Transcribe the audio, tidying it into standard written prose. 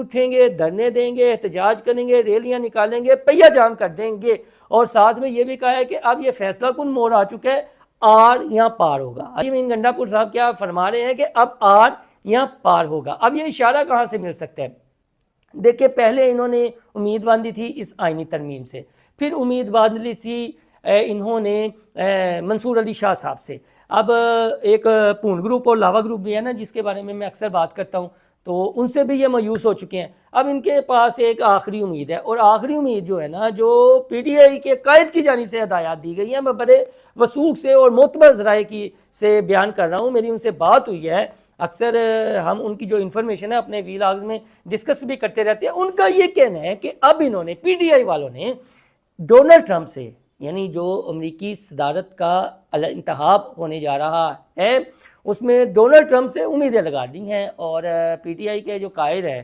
اٹھیں گے، دھرنے دیں گے، احتجاج کریں گے، ریلیاں نکالیں گے، پہیہ جام کر دیں گے. اور ساتھ میں یہ بھی کہا ہے کہ اب یہ فیصلہ کن موڑ آ چکا ہے، آر یہاں پار ہوگا. علی گنڈا پور صاحب کیا فرما رہے ہیں کہ اب آر یہاں پار ہوگا. اب یہ اشارہ کہاں سے مل سکتا ہے؟ دیکھیں پہلے انہوں نے امید باندھی تھی اس آئینی ترمیم سے، پھر امید باندھی تھی انہوں نے منصور علی شاہ صاحب سے. اب ایک پون گروپ اور لاوا گروپ بھی ہے نا جس کے بارے میں اکثر بات کرتا ہوں، تو ان سے بھی یہ مایوس ہو چکے ہیں. اب ان کے پاس ایک آخری امید ہے، اور آخری امید جو ہے نا، جو پی ٹی آئی کے قائد کی جانب سے ہدایات دی گئی ہیں، میں بڑے وثوق سے اور معتبر ذرائع کی سے بیان کر رہا ہوں، میری ان سے بات ہوئی ہے، اکثر ہم ان کی جو انفارمیشن ہے اپنے ویلاگز میں ڈسکس بھی کرتے رہتے ہیں. ان کا یہ کہنا ہے کہ اب انہوں نے پی ٹی آئی والوں نے ڈونلڈ ٹرمپ سے، یعنی جو امریکی صدارت کا انتخاب ہونے جا رہا ہے، اس میں ڈونلڈ ٹرمپ سے امیدیں لگا دی ہیں. اور پی ٹی آئی کے جو قائد ہے